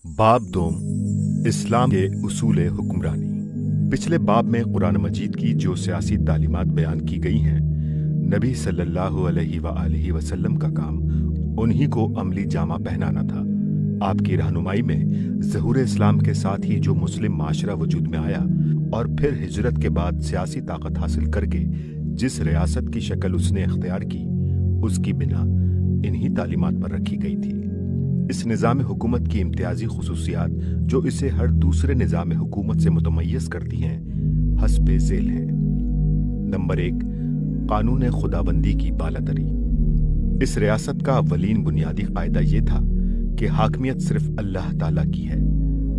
बाब दोम इस्लाम के उसूल हुक्मरानी। पिछले बाब में कुरान मजीद की जो सियासी तालीमात बयान की गई हैं, नबी सल्लल्लाहु अलैहि वसल्लम का काम उन्हीं को अमली जामा पहनाना था। आपकी रहनुमाई में ज़हूर इस्लाम के साथ ही जो मुस्लिम माशरा वजूद में आया और फिर हिजरत के बाद सियासी ताकत हासिल करके जिस रियासत की शक्ल उसने इख्तियार की, उसकी बिना इन्हीं तालीमात पर रखी गई थी। इस निज़ाम हुकूमत की इम्तियाजी खुसूसियात जो इसे हर दूसरे निज़ाम हुकूमत से मुतमय्यज़ करती हैं, हस्बे ज़ेल हैं। नंबर 1, कानून खुदाबंदी की बालादरी। इस रियासत का अव्वलीन बुनियादी कायदा ये था कि हाकमियत सिर्फ अल्लाह ताला की है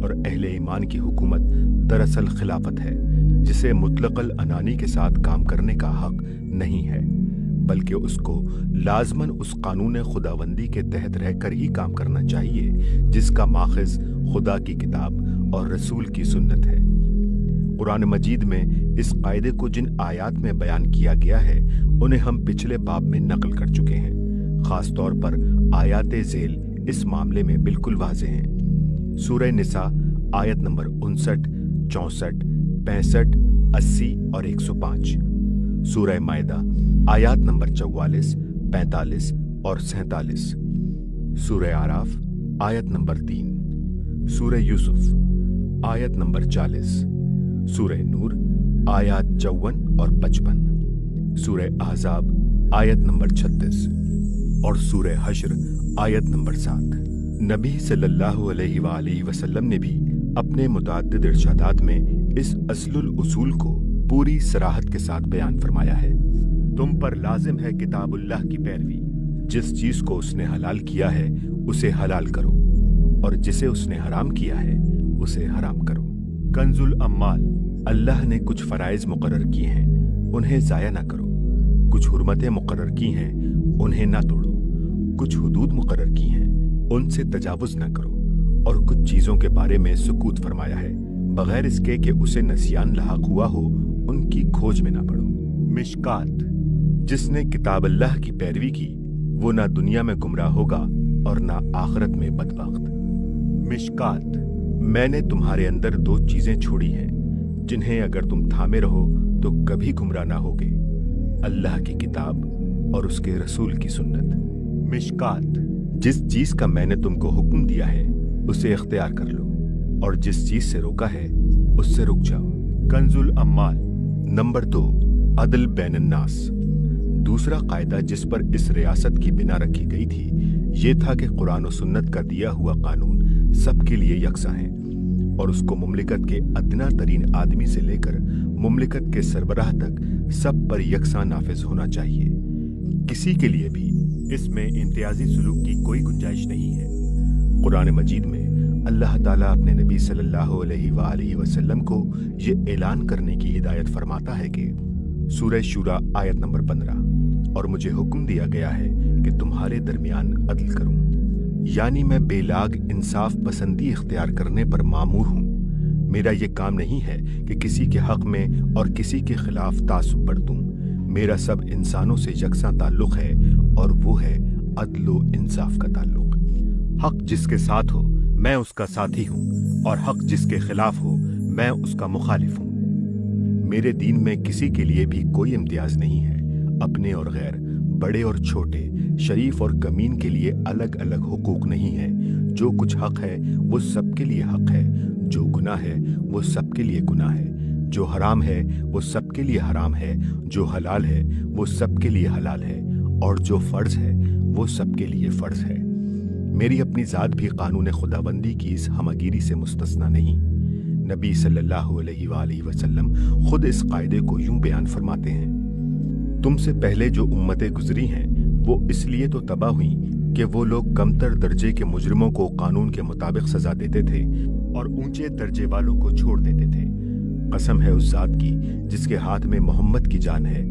और अहले ईमान की हुकूमत दरअसल खिलाफत है, जिसे मुतलक़ल अनानी के साथ काम करने का हक नहीं है, बल्कि उसको लाजमन उस कानून खुदाबंदी के तहत रहकर ही काम करना चाहिए जिसका माखज़ खुदा की किताब और रसूल की सुन्नत है। कुरान मजीद में इस कायदे को जिन आयात में बयान किया गया है, उन्हें हम पिछले बाब में नकल कर चुके हैं। खास तौर पर आयात ज़ेल इस मामले में बिल्कुल वाज़ेह हैं। सूरह निसा आयत नंबर 59, 64, 65, 80 और 105। सूरह मायदा आयात नंबर 44, 45 और 47। सूरह आराफ आयत नंबर 3। सूरह यूसुफ आयत नंबर 40। सूरह नूर आयत 54 और 55। सूरह अहज़ाब आयत नंबर 36 और सूरह हश्र आयत नंबर 7। नबी सल्लल्लाहु अलैहि वसल्लम ने भी अपने मुतअद्दिद इरशादात में इस अस्लुल उसूल को पूरी सराहत के साथ बयान फरमाया है। तुम पर लाजिम है किताबुल्लाह की पैरवी। जिस चीज को उसने हलाल किया है उसे हलाल करो, और जिसे उसने हराम किया है उसे हराम करो। कंजुल अम्माल। अल्लाह ने कुछ फराइज मुकर्रर किए हैं, उन्हें ज़ाया ना करो। कुछ हुर्मतें मुकर्रर की हैं, उन्हें ना तोड़ो। कुछ हुदूद मुकर्रर की हैं, उनसे तजावुज ना करो। और कुछ चीजों के बारे में सुकूत फरमाया है, बगैर इसके कि उसे नसियान लाहक हुआ हो, उनकी खोज में ना पड़ो। मिशकात। जिसने किताब अल्लाह की पैरवी की, वो ना दुनिया में गुमराह होगा और ना आखिरत में बदबख्त। मिशकात। मैंने तुम्हारे अंदर 2 चीजें छोड़ी हैं, जिन्हें अगर तुम थामे रहो तो कभी गुमराह ना होगे, अल्लाह की किताब और उसके रसूल की सुन्नत। मिशकात। जिस चीज का मैंने तुमको हुक्म दिया है उसे इख्तियार कर लो, और जिस चीज से रोका है उससे रुक जाओ। कंजुल अम्माल। नंबर 2, अदल बैनन्नास। दूसरा कायदा जिस पर इस रियासत की बिना रखी गई थी, ये था कि कुरान और सुन्नत का दिया हुआ कानून सबके लिए यकसा है और उसको मुमलिकत के अदना तरीन आदमी से लेकर मुमलिकत के सरबराह तक सब पर यकसा नाफिज होना चाहिए। किसी के लिए भी इसमें इम्तियाजी सुलूक की कोई गुंजाइश नहीं है। कुरान मजीद में अल्लाह ताला अपने नबी सल्लल्लाहु अलैहि वसल्लम को ये ऐलान करने की हिदायत फरमाता है कि सूरह शूरा आयत नंबर 15, और मुझे हुक्म दिया गया है कि तुम्हारे दरमियान अदल करूं, यानी मैं बेलाग इंसाफ पसंदी इख्तियार करने पर मामूर हूँ। मेरा ये काम नहीं है कि किसी के हक में और किसी के खिलाफ तासुब बरतूं। मेरा सब इंसानों से यकसा ताल्लुक है, और वो है अदलो इंसाफ का ताल्लुक। हक जिसके साथ हो मैं उसका साथी हूँ, और हक जिसके खिलाफ हो मैं उसका मुखालिफ हूँ। मेरे दीन में किसी के लिए भी कोई इम्तियाज नहीं है। अपने और गैर, बड़े और छोटे, शरीफ और कमीन के लिए अलग अलग हुकूक नहीं है। जो कुछ हक है वो सबके लिए हक है, जो गुनाह है वो सबके लिए गुनाह है, जो हराम है वो सबके लिए हराम है, जो हलाल है वो सबके लिए हलाल है, और जो फर्ज है वो सबके लिए फर्ज है। मेरी अपनी ज़ात भी कानून खुदाबंदी की इस हमगिरी से मुस्तस्ना नहीं। नबी सल्लल्लाहु अलैहि वसल्लम खुद इस कायदे को यूं बयान फरमाते हैं, तुमसे पहले जो उम्मतें गुजरी हैं वो इसलिए तो तबाह हुई कि वो लोग कमतर दर्जे के मुजरिमों को कानून के मुताबिक सजा देते थे और ऊंचे दर्जे वालों को छोड़ देते थे। कसम है उस जात की जिसके हाथ में मोहम्मद की जान है,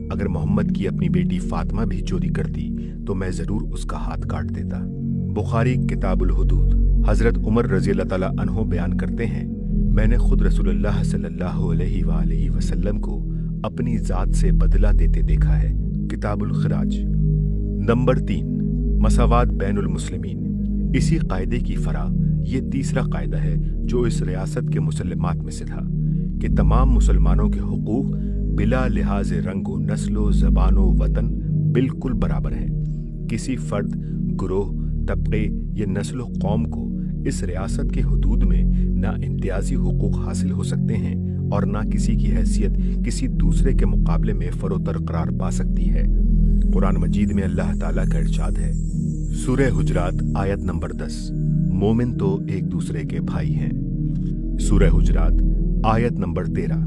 अगर मोहम्मद की अपनी बेटी फातिमा भी चोरी करती तो मैं जरूर उसका हाथ काट देता। बुखारी किताबुल हुदूद। हजरत उमर रज़ी अल्लाह तआला अन्हु बयान करते हैं, मैंने खुद रसूलुल्लाह सल्लल्लाहु अलैहि वसल्लम को अपनी जात से बदला देते देखा है। किताबुल खिराज। नंबर 3, मसावात बैनुल मुस्लिमीन। اسی قاعدے کی فرع یہ تیسرا قاعدہ ہے جو اس ریاست کے مسلمات میں سے تھا کہ تمام مسلمانوں کے حقوق بلا لحاظ رنگ و نسل و زبان و وطن بالکل برابر ہیں۔ کسی فرد، گروہ، طبقے یا نسل و قوم کو اس ریاست کے حدود میں نہ امتیازی حقوق حاصل ہو سکتے ہیں اور نہ کسی کی حیثیت کسی دوسرے کے مقابلے میں فروتر قرار پا سکتی ہے۔ قرآن مجید میں اللہ تعالیٰ کا ارشاد ہے، سورہ حجرات آیت نمبر 10، مومن تو ایک دوسرے کے بھائی ہیں۔ سورہ حجرات آیت نمبر 13،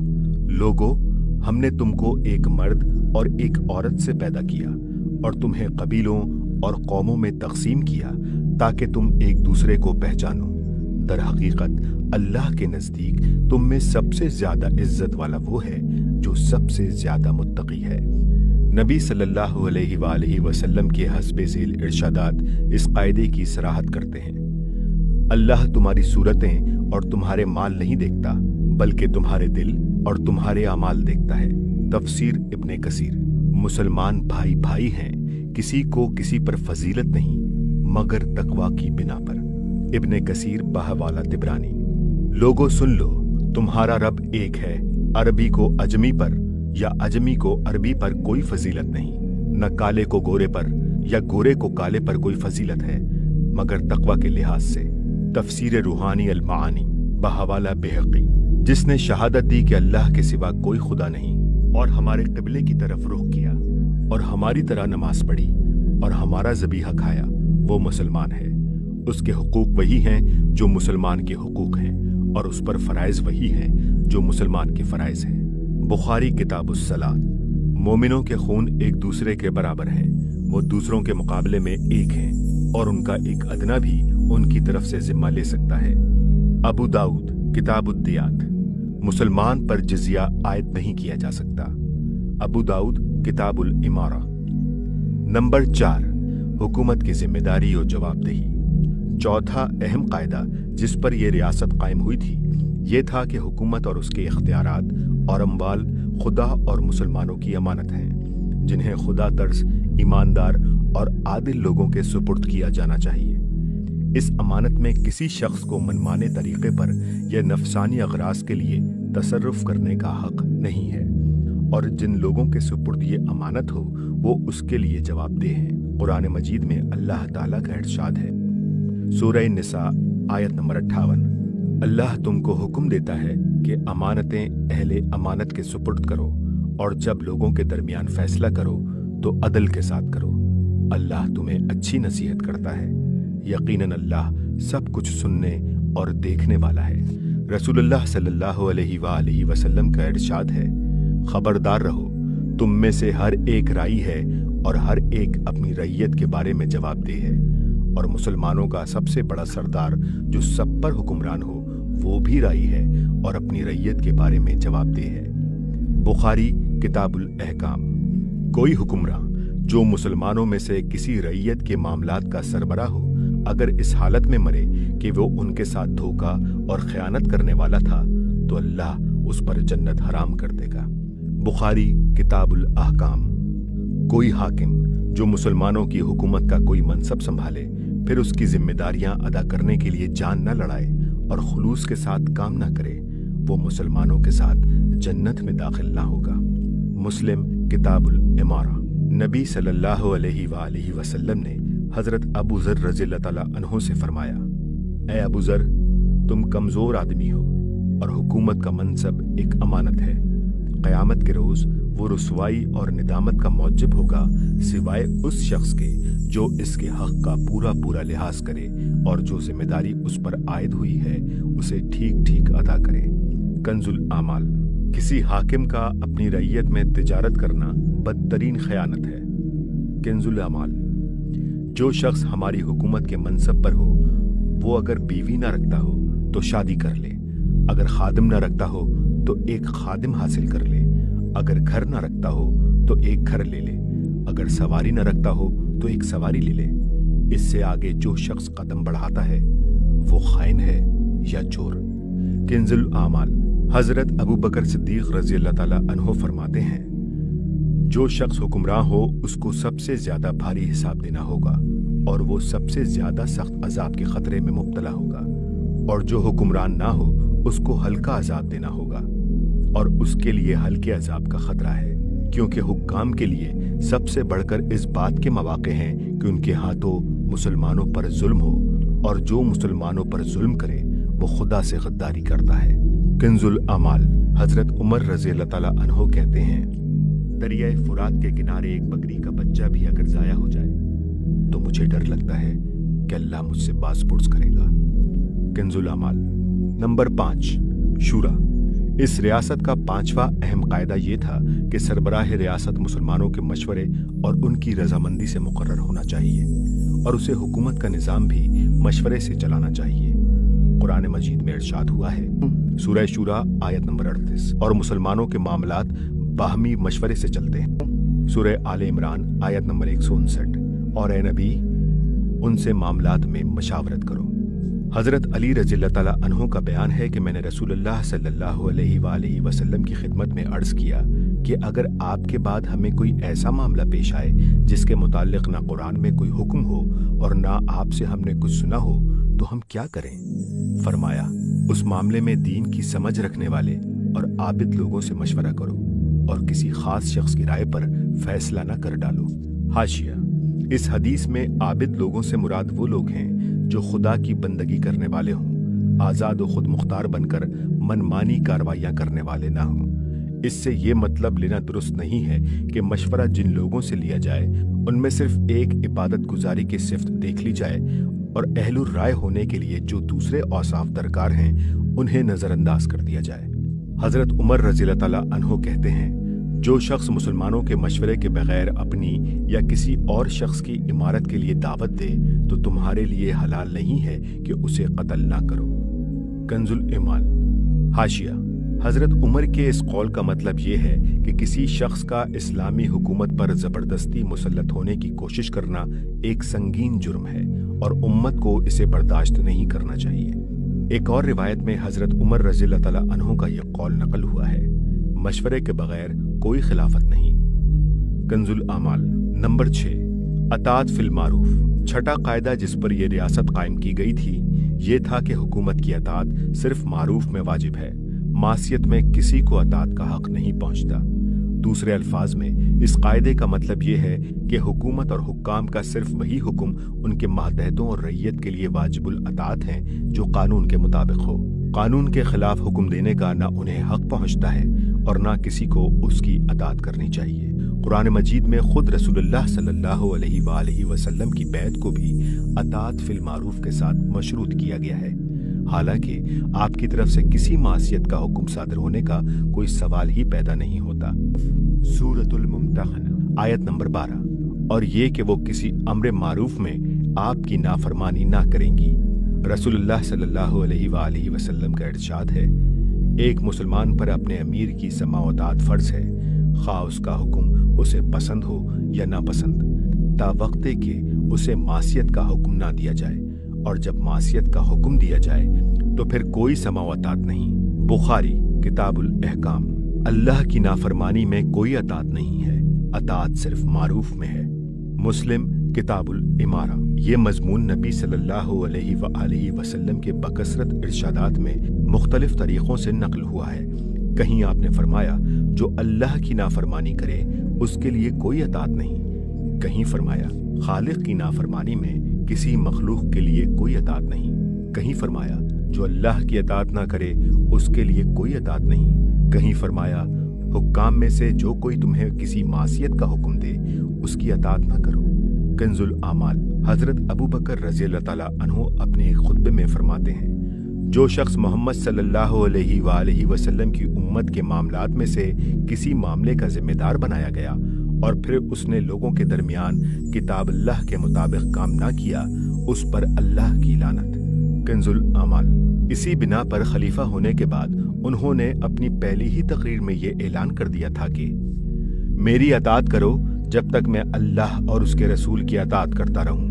لوگو ہم نے تم کو ایک مرد اور ایک عورت سے پیدا کیا اور تمہیں قبیلوں اور قوموں میں تقسیم کیا تاکہ تم ایک دوسرے کو پہچانو۔ در حقیقت اللہ کے نزدیک تم میں سب سے زیادہ عزت والا وہ ہے جو سب سے زیادہ متقی ہے۔ نبی صلی اللہ علیہ وآلہ وسلم کے حسب ذیل ارشادات اس قاعدے کی صراحت کرتے ہیں۔ اللہ تمہاری صورتیں اور تمہارے مال نہیں دیکھتا بلکہ تمہارے دل اور تمہارے اعمال دیکھتا ہے۔ تفسیر ابن کثیر۔ مسلمان بھائی بھائی ہیں، کسی کو کسی پر فضیلت نہیں مگر تقوی کی بنا پر۔ ابن کثیر بحوالہ طبرانی۔ لوگوں سن لو، تمہارا رب ایک ہے، عربی کو اجمی پر یا اجمی کو عربی پر کوئی فضیلت نہیں، نہ کالے کو گورے پر یا گورے کو کالے پر کوئی فضیلت ہے مگر تقوی کے لحاظ سے۔ تفسیر روحانی المعانی بحوالہ بہقی۔ جس نے شہادت دی کہ اللہ کے سوا کوئی خدا نہیں اور ہمارے قبلے کی طرف رخ کیا اور ہماری طرح نماز پڑھی اور ہمارا ذبیحہ کھایا، وہ مسلمان ہے۔ اس کے حقوق وہی ہیں جو مسلمان کے حقوق ہیں اور اس پر فرائض وہی ہیں جو مسلمان کے فرائض ہیں۔ بخاری کتاب الصلاۃ۔ مومنوں کے خون ایک دوسرے کے برابر ہیں، وہ دوسروں کے مقابلے میں ایک ہیں اور ان کا ایک ادنا بھی ان کی طرف سے ذمہ لے سکتا ہے۔ ابو داؤد کتاب الدیات۔ مسلمان پر جزیہ عائد نہیں کیا جا سکتا۔ ابو داؤد کتاب الامارہ۔ نمبر 4، حکومت کی ذمہ داری اور جواب دہی۔ چوتھا اہم قاعدہ جس پر یہ ریاست قائم ہوئی تھی یہ تھا کہ حکومت اور اس کے اختیارات اور اموال خدا اور مسلمانوں کی امانت ہیں، جنہیں خدا ترس ایماندار اور عادل لوگوں کے سپرد کیا جانا چاہیے۔ اس امانت میں کسی شخص کو منمانے طریقے پر یا نفسانی اغراض کے لیے تصرف کرنے کا حق نہیں ہے، اور جن لوگوں کے سپرد یہ امانت ہو وہ اس کے لیے جواب دہ ہیں۔ قرآن مجید میں اللہ تعالیٰ کا ارشاد ہے، سورہ نساء آیت نمبر 58، اللہ تم کو حکم دیتا ہے کہ امانتیں اہل امانت کے سپرد کرو اور جب لوگوں کے درمیان فیصلہ کرو تو عدل کے ساتھ کرو، اللہ تمہیں اچھی نصیحت کرتا ہے، یقیناً اللہ سب کچھ سننے اور دیکھنے والا ہے۔ رسول اللہ صلی اللہ علیہ وآلہ وسلم کا ارشاد ہے، خبردار رہو، تم میں سے ہر ایک رائی ہے اور ہر ایک اپنی رعیت کے بارے میں جواب دہ ہے، اور مسلمانوں کا سب سے بڑا سردار جو سب پر حکمران ہو وہ بھی رائی ہے اور اپنی رعیت کے بارے میں جواب دہ ہے۔ بخاری کتاب الاحکام۔ کوئی حکمراں جو مسلمانوں میں سے کسی رعیت کے معاملات کا سربراہ ہو، اگر اس حالت میں مرے کہ وہ ان کے ساتھ دھوکہ اور خیانت کرنے والا تھا تو اللہ اس پر جنت حرام کر دے گا۔ بخاری کتاب الاحکام۔ کوئی حاکم جو مسلمانوں کی حکومت کا کوئی منصب سنبھالے پھر اس کی ذمہ داریاں ادا کرنے کے لیے جان نہ لڑائے اور خلوص کے ساتھ کام نہ کرے، وہ مسلمانوں کے ساتھ جنت میں داخل نہ ہوگا۔ مسلم کتاب الامارہ۔ نبی صلی اللہ علیہ وآلہ وسلم نے حضرت ابو ذر رضی اللہ تعالیٰ عنہ سے فرمایا، اے ابو ذر، تم کمزور آدمی ہو اور حکومت کا منصب ایک امانت ہے۔ قیامت کے روز وہ رسوائی اور ندامت کا موجب ہوگا سوائے اس شخص کے جو اس کے حق کا پورا پورا لحاظ کرے اور جو ذمہ داری اس پر عائد ہوئی ہے اسے ٹھیک ٹھیک ادا کرے۔ کنز الاعمال۔ کسی حاکم کا اپنی رعیت میں تجارت کرنا بدترین خیانت ہے۔ کنز الاعمال۔ جو شخص ہماری حکومت کے منصب پر ہو وہ اگر بیوی نہ رکھتا ہو تو شادی کر لے، اگر خادم نہ رکھتا ہو تو ایک خادم حاصل کر لے، اگر گھر نہ رکھتا ہو تو ایک گھر لے لے، اگر سواری نہ رکھتا ہو تو ایک سواری لے لے۔ اس سے آگے جو شخص قدم بڑھاتا ہے وہ خائن ہے یا چور۔ کنز الاعمال۔ حضرت ابو بکر صدیق رضی اللہ تعالیٰ عنہ فرماتے ہیں، جو شخص حکمراں ہو اس کو سب سے زیادہ بھاری حساب دینا ہوگا اور وہ سب سے زیادہ سخت عذاب کے خطرے میں مبتلا ہوگا، اور جو حکمران نہ ہو اس کو ہلکا عذاب دینا ہوگا، اور اس کے لیے ہلکے عذاب کا خطرہ ہے، کیونکہ حکام کے لیے سب سے بڑھ کر اس بات کے مواقع ہیں کہ ان کے ہاتھوں مسلمانوں پر ظلم ہو، اور جو مسلمانوں پر ظلم کرے وہ خدا سے غداری کرتا ہے۔ کنز الاعمال حضرت عمر رضی اللہ تعالیٰ عنہ کہتے ہیں، دریائے فرات کے کنارے ایک بکری کا بچہ بھی اگر ضائع ہو جائے تو مجھے ڈر لگتا ہے کہ اللہ مجھ سے باز پرس کرے گا۔ کنز الاعمال نمبر 5 شورا۔ اس ریاست کا 5واں اہم قاعدہ یہ تھا کہ سربراہ ریاست مسلمانوں کے مشورے اور ان کی رضامندی سے مقرر ہونا چاہیے، اور اسے حکومت کا نظام بھی مشورے سے چلانا چاہیے۔ قرآن مجید میں ارشاد ہوا ہے، سورہ شورا آیت نمبر 38، اور مسلمانوں کے معاملات باہمی مشورے سے چلتے ہیں۔ سورہ آل عمران آیت نمبر 159، اور اے نبی ان سے معاملات میں مشاورت کرو۔ حضرت علی رضی اللہ تعالیٰ عنہ کا بیان ہے کہ میں نے رسول اللہ صلی اللہ علیہ وآلہ وسلم کی خدمت میں عرض کیا کہ اگر آپ کے بعد ہمیں کوئی ایسا معاملہ پیش آئے جس کے متعلق نہ قرآن میں کوئی حکم ہو اور نہ آپ سے ہم نے کچھ سنا ہو تو ہم کیا کریں؟ فرمایا، اس معاملے میں دین کی سمجھ رکھنے والے اور عابد لوگوں سے مشورہ کرو اور کسی خاص شخص کی رائے پر فیصلہ نہ کر ڈالو۔ حاشیہ: اس حدیث میں عابد لوگوں سے مراد وہ لوگ ہیں جو خدا کی بندگی کرنے والے ہوں، آزاد و خود مختار بن کر منمانی کاروائیاں کرنے والے نہ ہوں۔ اس سے یہ مطلب لینا درست نہیں ہے کہ مشورہ جن لوگوں سے لیا جائے ان میں صرف ایک عبادت گزاری کی صفت دیکھ لی جائے اور اہل الرائے ہونے کے لیے جو دوسرے اوصاف درکار ہیں انہیں نظر انداز کر دیا جائے۔ حضرت عمر رضی اللہ تعالیٰ عنہ کہتے ہیں، جو شخص مسلمانوں کے مشورے کے بغیر اپنی یا کسی اور شخص کی امارت کے لیے دعوت دے تو تمہارے لیے حلال نہیں ہے کہ اسے قتل نہ کرو۔ کنز الاعمال۔ حاشیہ: حضرت عمر کے اس قول کا مطلب یہ ہے کہ کسی شخص کا اسلامی حکومت پر زبردستی مسلط ہونے کی کوشش کرنا ایک سنگین جرم ہے اور امت کو اسے برداشت نہیں کرنا چاہیے۔ ایک اور روایت میں حضرت عمر رضی اللہ تعالیٰ عنہ کا یہ قول نقل ہوا ہے، مشورے کے بغیر کوئی خلافت نہیں۔ کنز الاعمال نمبر 6 اطاعت فی المعروف۔ چھٹا قاعدہ جس پر یہ ریاست قائم کی گئی تھی یہ تھا کہ حکومت کی اطاعت صرف معروف میں واجب ہے، معصیت میں کسی کو اطاعت کا حق نہیں پہنچتا۔ دوسرے الفاظ میں اس قاعدے کا مطلب یہ ہے کہ حکومت اور حکام کا صرف وہی حکم ان کے ماتحتوں اور رعیت کے لیے واجب الاطاعت ہیں جو قانون کے مطابق ہو۔ قانون کے خلاف حکم دینے کا نہ انہیں حق پہنچتا ہے اور نہ کسی کو اس کی اطاعت کرنی چاہیے۔ قرآن مجید میں خود رسول اللہ صلی اللہ علیہ وآلہ وسلم کی بیعت کو بھی اطاعت فی المعروف کے ساتھ مشروط کیا گیا ہے، حالانکہ آپ کی طرف سے کسی معصیت کا حکم صادر ہونے کا کوئی سوال ہی پیدا نہیں ہوتا۔ سورۃ الممتحنہ آیت نمبر 12۔ اور یہ کہ وہ کسی امر معروف میں آپ کی نافرمانی نہ کریں گی۔ رسول اللہ صلی اللہ علیہ وآلہ وسلم کا ارشاد ہے، ایک مسلمان پر اپنے امیر کی سماع و اطاعت فرض ہے، خواہ اس کا حکم اسے پسند ہو یا ناپسند، تا وقت کہ اسے معصیت کا حکم نہ دیا جائے، اور جب معصیت کا حکم دیا جائے تو پھر کوئی سماع و اطاعت نہیں۔ بخاری کتاب الاحکام۔ اللہ کی نافرمانی میں کوئی اطاعت نہیں ہے، اطاعت صرف معروف میں ہے۔ مسلم کتاب الامارہ۔ یہ مضمون نبی صلی اللہ علیہ وآلہ وسلم کے بکثرت ارشادات میں مختلف طریقوں سے نقل ہوا ہے۔ کہیں آپ نے فرمایا، جو اللہ کی نافرمانی کرے اس کے لیے کوئی اطاعت نہیں۔ کہیں فرمایا، خالق کی نافرمانی میں کسی مخلوق کے لیے کوئی اطاعت نہیں۔ کہیں فرمایا، جو اللہ کی اطاعت نہ کرے اس کے لیے کوئی اطاعت نہیں۔ کہیں فرمایا، حکام میں سے جو کوئی تمہیں کسی معصیت کا حکم دے اس کی اطاعت نہ کرو۔ کنز الاعمال۔ حضرت ابو بکر رضی اللہ تعالیٰ عنہ اپنے ایک خطبے میں فرماتے ہیں، جو شخص محمد صلی اللہ علیہ وآلہ وسلم کی امت کے معاملات میں سے کسی معاملے کا ذمہ دار بنایا گیا اور پھر اس نے لوگوں کے درمیان کتاب اللہ کے مطابق کام نہ کیا، اس پر اللہ کی لعنت۔ کنز الاعمال۔ اسی بنا پر خلیفہ ہونے کے بعد انہوں نے اپنی پہلی ہی تقریر میں یہ اعلان کر دیا تھا کہ میری اطاعت کرو جب تک میں اللہ اور اس کے رسول کی اطاعت کرتا رہوں،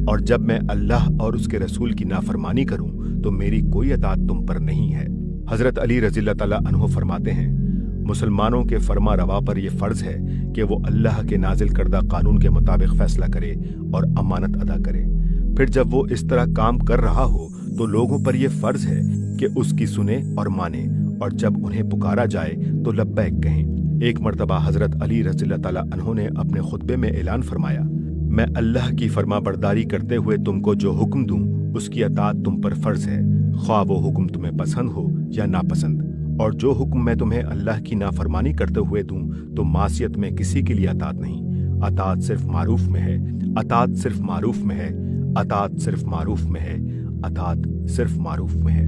اور جب میں اللہ اور اس کے رسول کی نافرمانی کروں تو میری کوئی اطاعت تم پر نہیں ہے۔ حضرت علی رضی اللہ تعالیٰ عنہ فرماتے ہیں، मुसलमानों के फरमा रवा पर यह फर्ज है कि वो अल्लाह के नाजिल करदा कानून के मुताबिक फैसला करे और अमानत अदा करे। फिर जब वो इस तरह काम कर रहा हो तो लोगों पर यह फर्ज है कि उसकी सुने और माने, और जब उन्हें पुकारा जाए तो लब्बैक कहें। एक मर्तबा हजरत अली रज़ियल्लाहु ताला अन्हु ने अपने खुतबे में ऐलान फरमाया, मैं अल्लाह की फरमाबरदारी करते हुए तुमको जो हुक्म दूं उसकी अताअत तुम पर फर्ज है, ख्वाह वो हुक्म तुम्हें पसंद हो या नापसंद। और जो हुक्म मैं तुम्हें अल्लाह की नाफरमानी करते हुए दूं तो मासियत में किसी के लिए अताअत नहीं। अताअत सिर्फ मारूफ में है, अताअत सिर्फ मारूफ में है, अताअत सिर्फ मारूफ में है, अताअत सिर्फ मारूफ में है।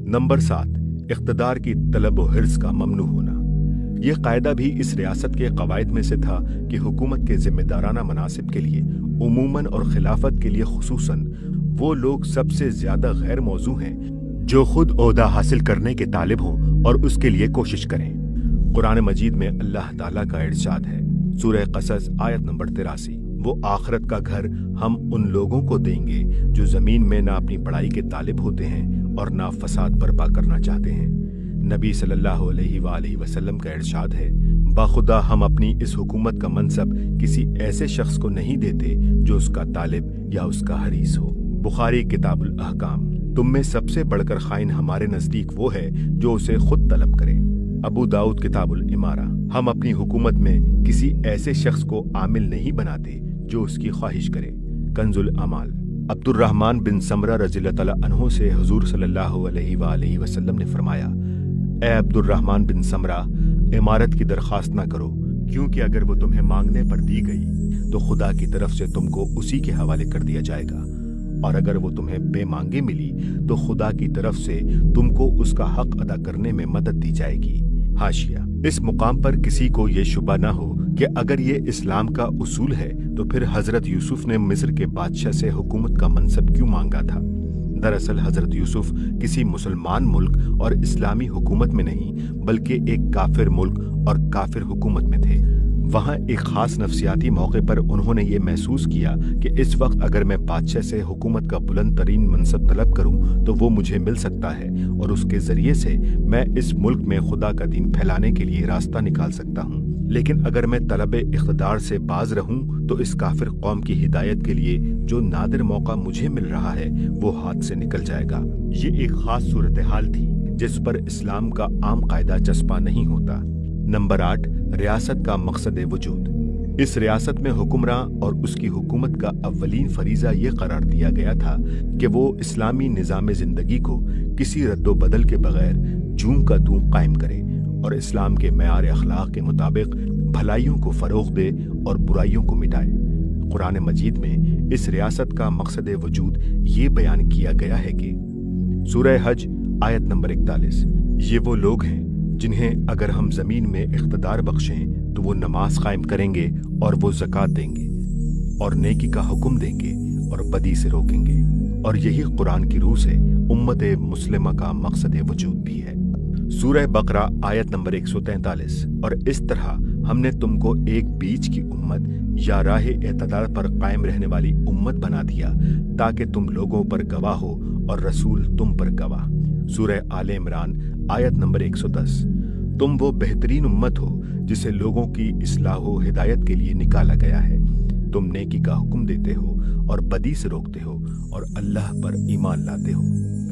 नंबर 7, इख्तिदार की तलब व हिर्स का ममनू होना। यह कायदा भी इस रियासत के कवायद में से था कि हुकूमत के जिम्मेदाराना मनासिब के लिए उमूमन और खिलाफत के लिए खुसूसन वो लोग सबसे ज्यादा गैर मौजू हैं जो खुद ओहदा हासिल करने के तालिब हों और उसके लिए कोशिश करें। कुरान मजीद में अल्लाह ताला का इरशाद है, सूरह क़सस आयत नंबर 83, वो आखिरत का घर हम उन लोगों को देंगे जो जमीन में ना अपनी बड़ाई के तालिब होते हैं और ना फसाद बर्पा करना चाहते हैं। नबी सल्लल्लाहु अलैहि वसल्लम का इरशाद है, बाखुदा हम अपनी इस हुकूमत का मनसब किसी ऐसे शख्स को नहीं देते जो उसका तालिब या उसका हरीस हो। बुखारी किताबुल अहकाम। तुम में सबसे बढ़कर खाइन हमारे नजदीक वो है जो उसे खुद तलब करे। अबू दाऊद किताबुल इमारा। हम अपनी हुकूमत में किसी ऐसे शख्स को आमिल नहीं बनाते जो उसकी ख्वाहिश करे। कंजुल अमाल। अब्दुर्रहमान बिन समरा रज़ियल्लाहु ताला अन्हु से हुजूर सल्लल्लाहु अलैहि वसल्लम ने फरमाया, ए अब्दुर्रहमान बिन समरा, इमारत की दरख्वास्त ना करो, क्योंकि अगर वो तुम्हें मांगने पर दी गई तो खुदा की तरफ से तुमको उसी के हवाले कर दिया जाएगा, और अगर वो तुम्हें बेमांगे मिली तो खुदा की तरफ से तुमको उसका हक अदा करने में मदद दी जाएगी। हाशिया। इस मुकाम पर किसी को ये शुबा ना हो कि अगर ये इस्लाम का उसूल है तो फिर हजरत यूसुफ ने मिस्र के बादशाह से हुकूमत का मनसब क्यों मांगा था। दरअसल हजरत यूसुफ किसी मुसलमान मुल्क और इस्लामी हुकूमत में नहीं बल्कि एक काफिर मुल्क और काफिर हुकूमत में थे। वहां एक खास नफसियाती मौके पर उन्होंने ये महसूस किया कि इस वक्त अगर मैं बादशाह से हुकूमत का बुलंद तरीन मनसब तलब करूं तो वो मुझे मिल सकता है और उसके जरिए से मैं इस मुल्क में खुदा का दीन फैलाने के लिए रास्ता निकाल सकता हूं। लेकिन अगर मैं तलब इख्तिदार से बाज रहूं तो इस काफिर कौम की हिदायत के लिए जो नादिर मौका मुझे मिल रहा है वो हाथ से निकल जाएगा। ये एक खास सूरत हाल थी जिस पर इस्लाम का आम कायदा चस्पा नहीं होता। नंबर 8, रियासत का मकसद वजूद। इस रियासत में हुक्मरान और उसकी हुकूमत का अव्वलीन फरीजा ये करार दिया गया था कि वो इस्लामी निज़ाम ज़िंदगी को किसी रद्दो बदल के बगैर जूं का तूं कायम करे और इस्लाम के मेयार अखलाक के मुताबिक भलाइयों को फरोग दे और बुराइयों को मिटाए। कुरान मजीद में इस रियासत का मकसद वजूद ये बयान किया गया है कि सूरह हज आयत नंबर 41, ये वो लोग हैं जिन्हें अगर हम जमीन में इख्तिदार बख्शें तो वो नमाज कायम करेंगे और वो ज़कात देंगे और नेकी का हुक्म देंगे और बदी से रोकेंगे, और यही कुरान की रूह से उम्मत मुस्लिमा का मकसद वजूद भी है। सूरह बकरा आयत नंबर 143, और इस तरह हमने तुमको एक बीच की उम्मत या राह एतदाल पर कायम रहने वाली उम्मत बना दिया ताकि तुम लोगों पर गवाह हो और रसूल तुम पर गवाह। सूरह आले इमरान आयत नंबर 110। तुम वो बेहतरीन उम्मत हो जिसे लोगों की इस्लाह व हिदायत के लिए निकाला गया है। तुम नेकी का हुक्म देते हो और बदी से रोकते हो और अल्लाह पर ईमान लाते हो।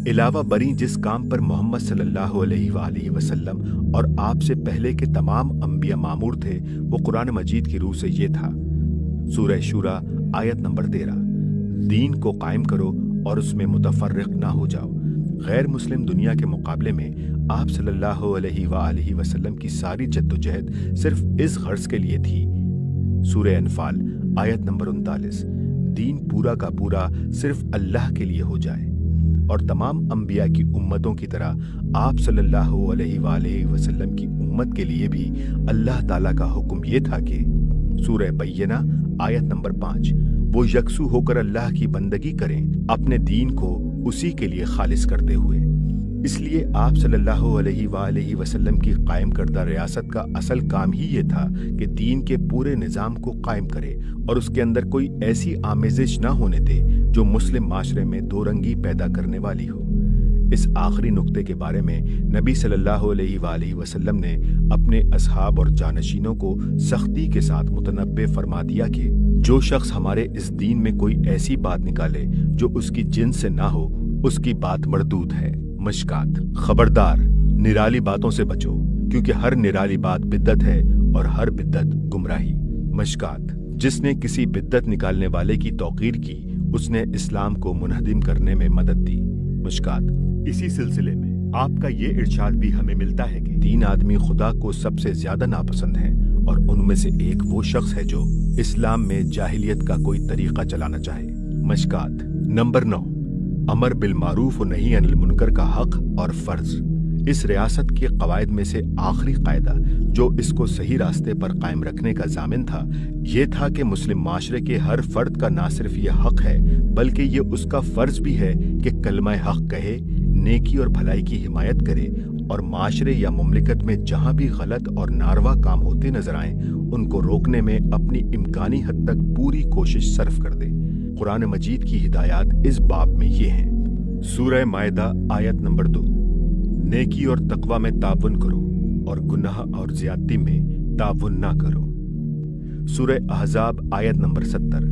इलावा बरी जिस काम पर मोहम्मद सल्लल्लाहु अलैहि वसल्लम और आपसे पहले के तमाम अंबिया मामूर थे वो कुरान मजीद की रूह से ये था। सूरह शूरा आयत नंबर 13, दीन को कायम करो और उसमें मुतफर्रिक ना हो जाओ। गैर मुस्लिम दुनिया के मुकाबले में आप सल्लल्लाहु अलैहि वसल्लम की सारी जद्दोजहद सिर्फ इस गर्ज के लिए थी। सूरह अनफाल आयत नंबर 39, दीन पूरा का पूरा सिर्फ अल्लाह के लिए हो जाए। और तमाम अंबिया की उम्मतों की तरह आप सल्लल्लाहु अलैहि वसल्लम की उम्मत के लिए भी अल्लाह ताला का हुक्म ये था कि सूरह बय्यना आयत नंबर 5, वो यकसू होकर अल्लाह की बंदगी करें अपने दीन को उसी के लिए खालिस करते हुए। इसलिए आप सल्लल्लाहु अलैहि वसल्लम की कायम करदा रियासत का असल काम ही ये था कि दीन के पूरे निज़ाम को कायम करे और उसके अंदर कोई ऐसी आमेजिश ना होने दे जो मुस्लिम माशरे में दो रंगी पैदा करने वाली हो। इस आखिरी नुक्ते के बारे में नबी सल्लल्लाहु अलैहि वसल्लम ने अपने असहाब और जानशीनों को सख्ती के साथ मुतनब्बे फरमा दिया कि जो शख्स हमारे इस दीन में कोई ऐसी बात निकाले जो उसकी जिन्स से ना हो, उसकी बात मरदूद है। मशकात। खबरदार, निराली बातों से बचो, क्योंकि हर निराली बात बिद्दत है और हर बिद्दत गुमराही। मशकात। जिसने किसी बिद्दत निकालने वाले की तौकीर की, उसने इस्लाम को मुनहदिम करने में मदद दी। मुश्कात। इसी सिलसिले में आपका ये इरशाद भी हमें मिलता है कि 3 आदमी खुदा को सबसे ज्यादा नापसंद हैं, और उनमें से एक वो शख्स है जो इस्लाम में जाहिलियत का कोई तरीका चलाना चाहे। मशकात। नंबर 9, अमर बिल मारूफ व नही अनिल मुनकर का हक और फर्ज। इस रियासत के कवायद में से आखिरी कायदा जो इसको सही रास्ते पर कायम रखने का जामिन था, ये था कि मुस्लिम माशरे के हर फर्द का ना सिर्फ ये हक है, बल्कि ये उसका फर्ज भी है कि कलमा हक कहे, नेकी और भलाई की हिमायत करे, और माशरे या मुमलिकत में जहाँ भी गलत और नारवा काम होते नजर आए, उनको रोकने में अपनी इम्कानी हद तक पूरी कोशिश सर्फ कर दे। कुरान मजीद की हिदायत इस बाब में ये हैं। सूरह मायदा आयत नंबर 2, नेकी और तकवा में ताउन करो और गुनाह और ज्यादती में ताउन ना करो। सूरह अहज़ाब आयत नंबर 70,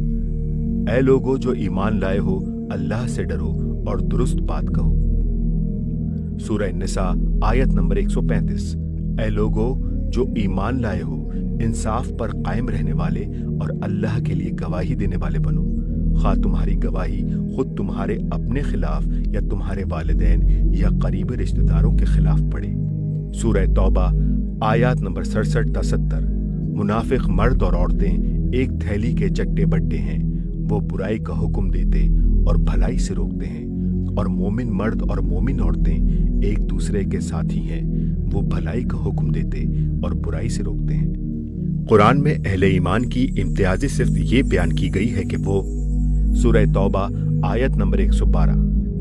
ऐ लोगो जो ईमान लाए हो, अल्लाह से डरो और दुरुस्त बात कहो। सूरह निसा आयत नंबर 135, ऐ लोगो जो ईमान लाए हो, इंसाफ पर कायम रहने वाले और अल्लाह के लिए गवाही देने वाले बनो, खा तुम्हारी गवाही खुद तुम्हारे अपने खिलाफ या तुम्हारे वालिदैन या करीबी रिश्तेदारों के खिलाफ पड़े। सूरह तौबा आयत नंबर 67 ta 70, मुनाफिक मर्द और औरतें एक थैली के चट्टे बट्टे हैं, वो बुराई का हुक्म देते और भलाई से रोकते हैं, और मोमिन मर्द और मोमिन औरतें एक दूसरे के साथी हैं, वो भलाई का हुक्म देते और बुराई से रोकते हैं। कुरान में अहले ईमान की इम्तियाजी सिर्फ ये बयान की गई है कि वो सूरह तौबा आयत नंबर 112,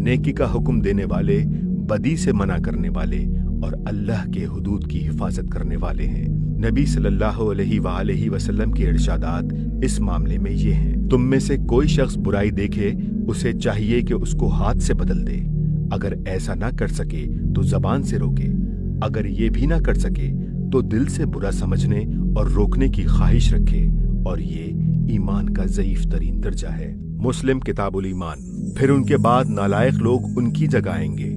नेकी का हुक्म देने वाले, बदी से मना करने वाले और अल्लाह के हुदूद की हिफाजत करने वाले हैं। नबी सल्लल्लाहु अलैहि वसल्लम के इरशादात इस मामले में ये हैं। तुम में से कोई शख्स बुराई देखे, उसे चाहिए कि उसको हाथ से बदल दे। अगर ऐसा ना कर सके तो जबान से रोके। अगर ये भी ना कर सके तो दिल से बुरा समझने और रोकने की ख्वाहिश रखे, और ये ईमान का ज़ईफ तरीन दर्जा है। मुस्लिम किताबुल ईमान। फिर उनके बाद नालायक लोग उनकी जगह आएंगे,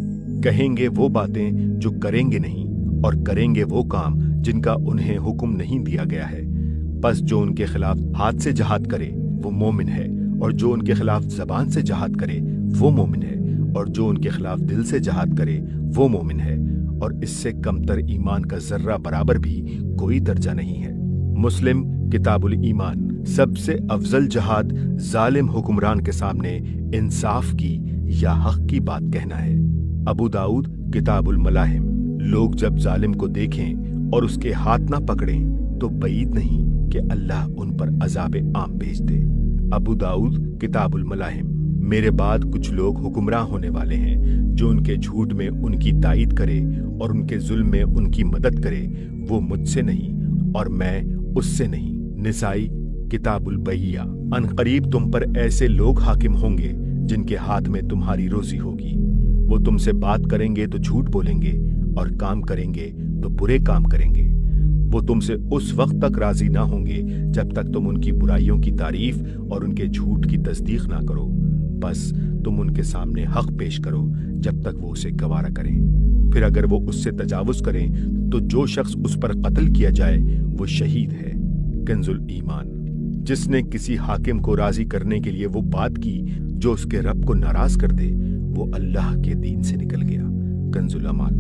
कहेंगे वो बातें जो करेंगे नहीं, और करेंगे वो काम जिनका उन्हें हुक्म नहीं दिया गया है। बस जो उनके खिलाफ हाथ से जहाद करे वो मोमिन है, और जो उनके खिलाफ जबान से जहाद करे वो मोमिन है, और जो उनके खिलाफ दिल से जहाद करे वो मोमिन है, और इससे कमतर ईमान का जर्रा बराबर भी कोई दर्जा नहीं है। मुस्लिम किताबुल ईमान। सबसे अफजल जहाद जालिम हुक्मरान के सामने इंसाफ की या हक की बात कहना है। अबू दाऊद किताबुल मलाहिम। लोग जब जालिम को देखें और उसके हाथ ना पकड़ें तो बईद नहीं कि अल्लाह उन पर अजाब आम भेज दे। अबू दाऊद किताबुल मलाहिम। मेरे बाद कुछ लोग हुक्मरान होने वाले हैं जो उनके झूठ में उनकी तायीद करे और उनके जुल्म में उनकी मदद करे। वो मुझसे नहीं और मैं उससे नहीं। निसाई किताबुल बैया। अनकरीब तुम पर ऐसे लोग हाकिम होंगे जिनके हाथ में तुम्हारी रोजी होगी। वो तुमसे बात करेंगे तो झूठ बोलेंगे, और काम करेंगे तो बुरे काम करेंगे। वो तुमसे उस वक्त तक राजी ना होंगे जब तक तुम उनकी बुराइयों की तारीफ और उनके झूठ की तस्दीक ना करो। बस तुम उनके सामने हक पेश करो जब तक वो उसे गवारा करें। फिर अगर वो उससे तजावुज करें तो जो शख्स उस पर कत्ल किया जाए वो शहीद है। कंजुल ईमान। जिसने किसी हाकिम को राजी करने के लिए वो बात की जो उसके रब को नाराज कर दे, वो अल्लाह के दीन से निकल गया। कंजुल अमाल।